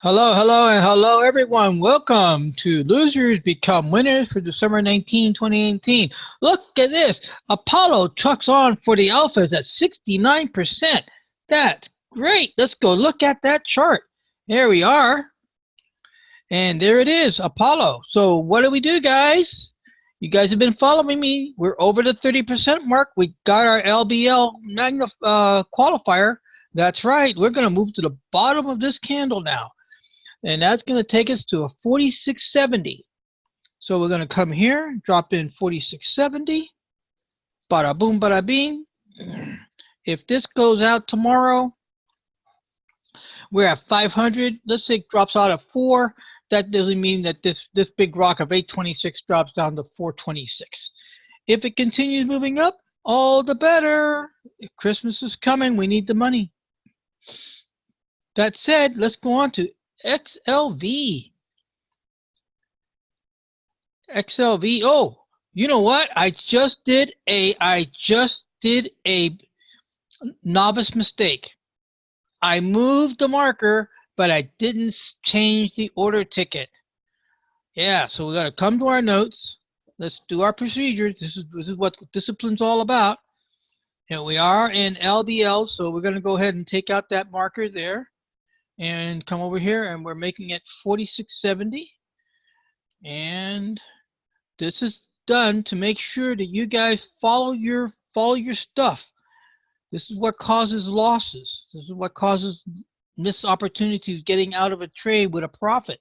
Hello, hello, and hello, everyone. Welcome to Losers Become Winners for December 2018. Look at this. Apollo trucks on for the alphas at 69%. That's great. Let's go look at that chart. There we are. And there it is, Apollo. So what do we do, guys? You guys have been following me. We're over the 30% mark. We got our LBL qualifier. That's right. We're going to move to the bottom of this candle now. And that's going to take us to a 4670. So we're going to come here, drop in 4670. Bada boom, bada bing. If this goes out tomorrow, we're at 500. Let's say it drops out at 4. That doesn't mean that this big rock of 826 drops down to 426. If it continues moving up, all the better. If Christmas is coming, we need the money. That said, let's go on to XLV. XLV. Oh, you know what? I just did a novice mistake. I moved the marker, but I didn't change the order ticket. Yeah, so we got to come to our notes. Let's do our procedures. This is what discipline's all about. And we are in LBL, so we're going to go ahead and take out that marker there. And come over here, and we're making it 4670. And this is done to make sure that you guys follow your stuff. This is what causes losses. This is what causes missed opportunities getting out of a trade with a profit.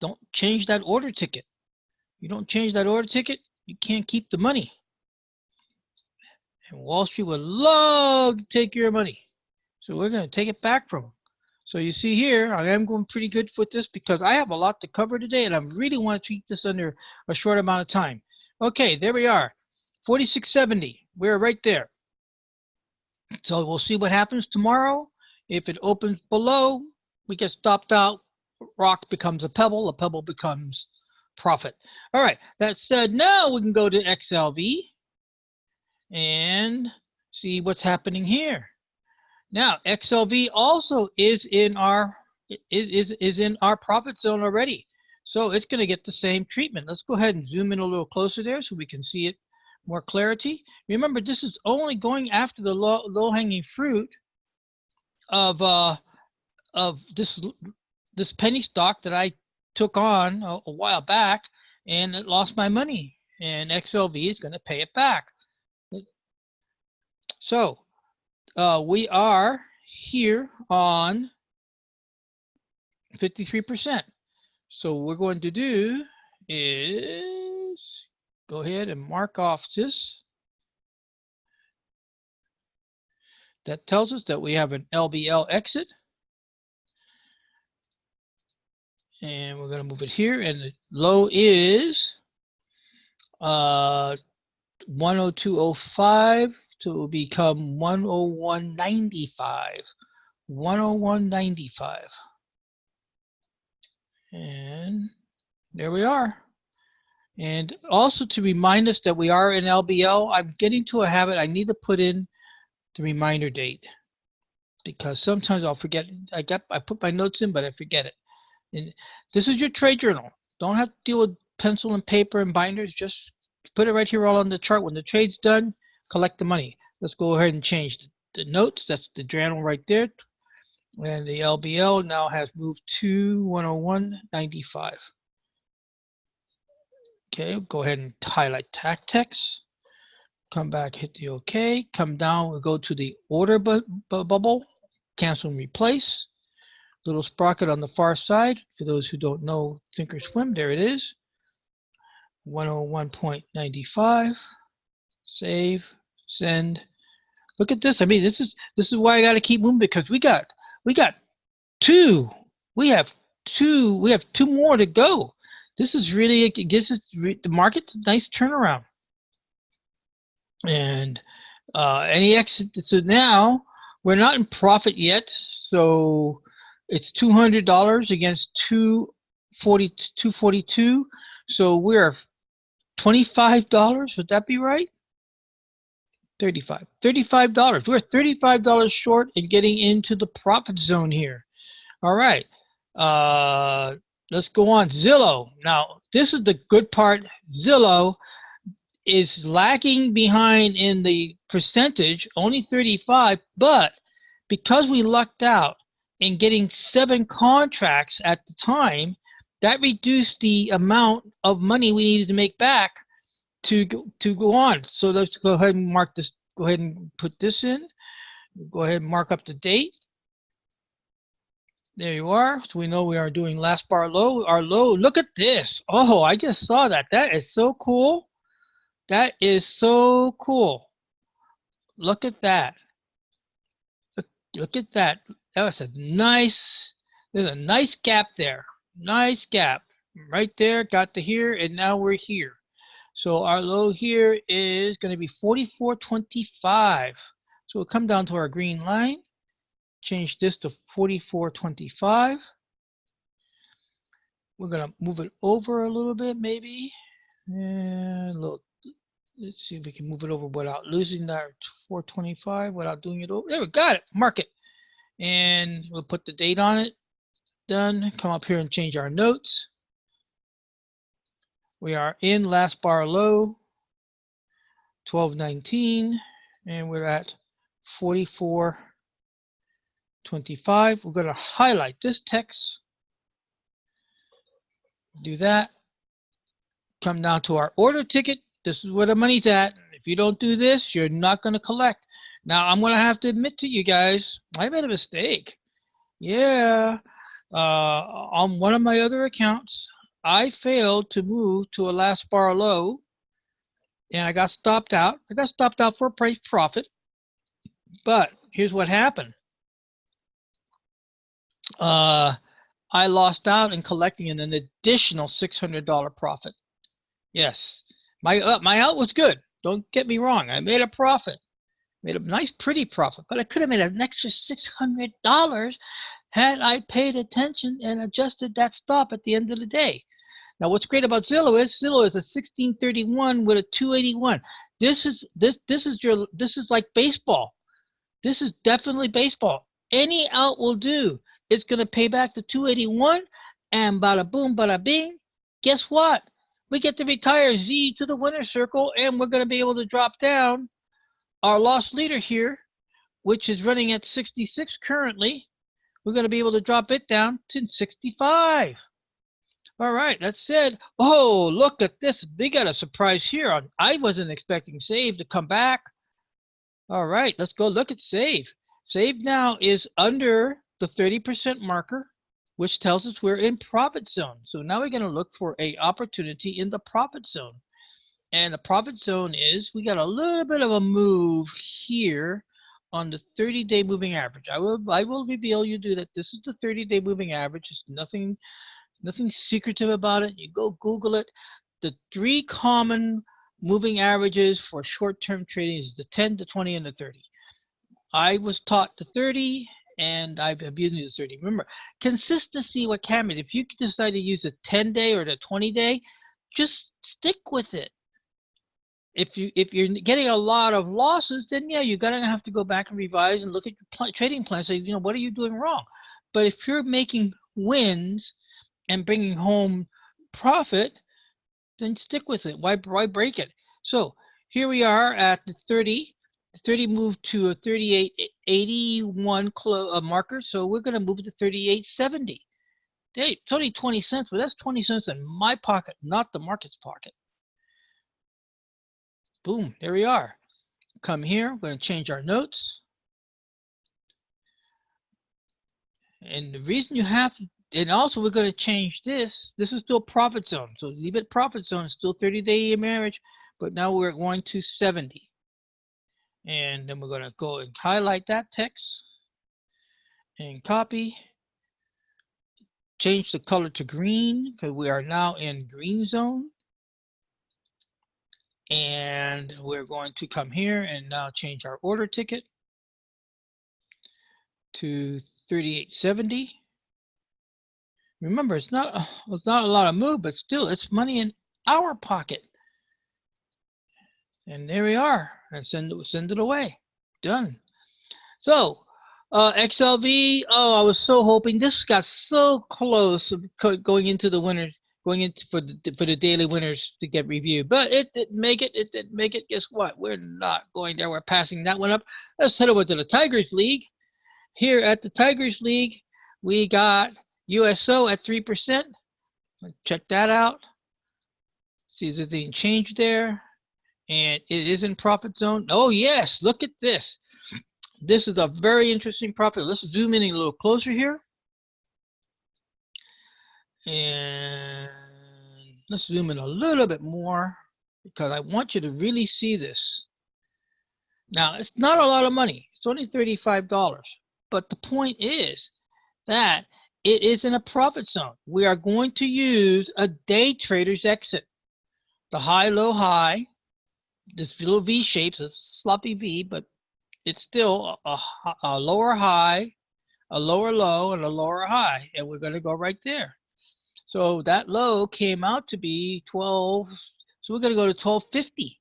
Don't change that order ticket. You don't change that order ticket, you can't keep the money. And Wall Street would love to take your money. So we're going to take it back from them. So you see here, I am going pretty good with this because I have a lot to cover today, and I really want to treat this under a short amount of time. Okay, there we are, 4670. We're right there. So we'll see what happens tomorrow. If it opens below, we get stopped out. Rock becomes a pebble becomes profit. All right, that said, now we can go to XLV and see what's happening here. Now, XLV also is in our profit zone already. So it's going to get the same treatment. Let's go ahead and zoom in a little closer there so we can see it more clarity. Remember, this is only going after the low-hanging fruit of this penny stock that I took on a while back, and it lost my money. And XLV is going to pay it back. So we are here on 53%. So what we're going to do is go ahead and mark off this. That tells us that we have an LBL exit. And we're going to move it here. And the low is 102.05. So it will become 101.95. 101.95. And there we are. And also to remind us that we are in LBL, I'm getting to a habit. I need to put in the reminder date because sometimes I'll forget. I put my notes in, but I forget it. And this is your trade journal. Don't have to deal with pencil and paper and binders. Just put it right here all on the chart. When the trade's done, collect the money. Let's go ahead and change the notes. That's the journal right there. And the LBL now has moved to 101.95. Okay, go ahead and highlight text. Come back, hit the OK. Come down, we'll go to the order bubble. Cancel and replace. Little sprocket on the far side. For those who don't know Thinkorswim, there it is. 101.95. Save. Send. Look at this. I mean, this is why I got to keep moving, because we have two more to go. This is really, it gives us the market a nice turnaround. And any exit. So now we're not in profit yet. So it's $200 against 242. So we're $25. Would that be right? $35. We're $35 short and getting into the profit zone here. All right. Let's go on. Zillow. Now, this is the good part. Zillow is lagging behind in the percentage, only 35, but because we lucked out in getting 7 contracts at the time, that reduced the amount of money we needed to make back to go on. So let's go ahead and mark this. Go ahead and put this in. Go ahead and mark up the date. There you are. So we know we are doing last bar low. Our low. Look at this. Oh, I just saw that. That is so cool. That is so cool. Look at that. Look at that. That was a nice. There's a nice gap there. Nice gap. Right there. Got to here, and now we're here. So our low here is going to be 44.25. So we'll come down to our green line. Change this to 44.25. We're going to move it over a little bit, maybe. And look, let's see if we can move it over without losing that 425, without doing it over. There, we got it. Mark it. And we'll put the date on it. Done. Come up here and change our notes. We are in last bar low, 12.19, and we're at 44.25. We're going to highlight this text. Do that. Come down to our order ticket. This is where the money's at. If you don't do this, you're not going to collect. Now, I'm going to have to admit to you guys, I made a mistake. Yeah. On one of my other accounts, I failed to move to a last bar low, and I got stopped out. I got stopped out for a price profit. But here's what happened. I lost out in collecting an additional $600 profit. Yes, my out was good. Don't get me wrong. I made a profit, made a nice, pretty profit. But I could have made an extra $600 had I paid attention and adjusted that stop at the end of the day. Now, what's great about Zillow is a 1631 with a 281. This is like baseball. This is definitely baseball. Any out will do. It's going to pay back the 281, and bada boom, bada bing. Guess what? We get to retire Z to the winner's circle, and we're going to be able to drop down our loss leader here, which is running at 66 currently. We're going to be able to drop it down to 65. All right, that said, oh, look at this. We got a surprise here. I wasn't expecting Save to come back. All right, let's go look at Save. Save now is under the 30% marker, which tells us we're in profit zone. So now we're going to look for an opportunity in the profit zone. And the profit zone is, we got a little bit of a move here on the 30-day moving average. I will reveal you that this is the 30-day moving average. It's nothing secretive about it. You go Google it. The 3 common moving averages for short-term trading is the 10, the 20, and the 30. I was taught the 30, and I've been using the 30. Remember, consistency what counts. If you decide to use the 10-day or the 20-day, just stick with it. If you're getting a lot of losses, then yeah, you're gonna have to go back and revise and look at your trading plan. Say, what are you doing wrong? But if you're making wins and bringing home profit, then stick with it. Why break it? So here we are at the 30. The 30 moved to a 38.81 marker, so we're going to move to 38.70. Hey, it's only 20 cents, but that's 20 cents in my pocket, not the market's pocket. Boom, there we are. Come here, we're going to change our notes. And the reason you have to, and also we're going to change this. This is still profit zone. So leave it profit zone. It's still 30-day average, but now we're going to 70. And then we're going to go and highlight that text and copy. Change the color to green because we are now in green zone. And we're going to come here and now change our order ticket to 38.70. Remember, it's not a lot of move, but still, it's money in our pocket. And there we are. And send it away. Done. So XLV. Oh, I was so hoping this got so close of going into the winners, going into for the daily winners to get reviewed, but it didn't make it. It didn't make it. Guess what? We're not going there. We're passing that one up. Let's head over to the Tigers League. Here at the Tigers League, we got USO at 3%. Check that out. See if there's anything changed there. And it is in profit zone. Oh, yes. Look at this. This is a very interesting profit. Let's zoom in a little closer here. And let's zoom in a little bit more because I want you to really see this. Now, it's not a lot of money. It's only $35. But the point is that it is in a profit zone. We are going to use a day trader's exit. The high, low, high. This little V shape, it's a sloppy V, but it's still a lower high, a lower low, and a lower high. And we're going to go right there. So that low came out to be 12. So we're going to go to 1250.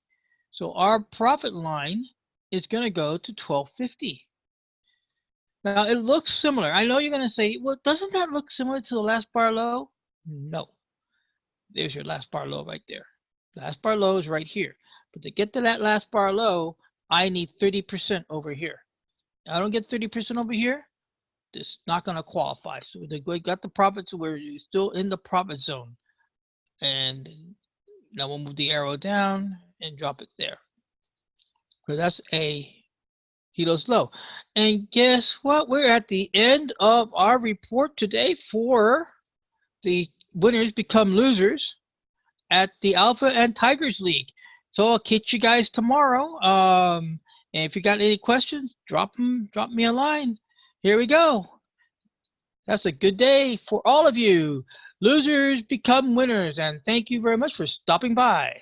So our profit line is going to go to 1250. Now it looks similar. I know you're going to say, well, doesn't that look similar to the last bar low? No. There's your last bar low right there. Last bar low is right here. But to get to that last bar low, I need 30% over here. I don't get 30% over here, this is not going to qualify. So we got the profits where you're still in the profit zone. And now we'll move the arrow down and drop it there. So that's a kilos low. And guess what? We're at the end of our report today for the winners become losers at the Alpha and Tigers League. So I'll catch you guys tomorrow. And if you got any questions, drop me a line. Here we go. That's a good day for all of you. Losers become winners. And thank you very much for stopping by.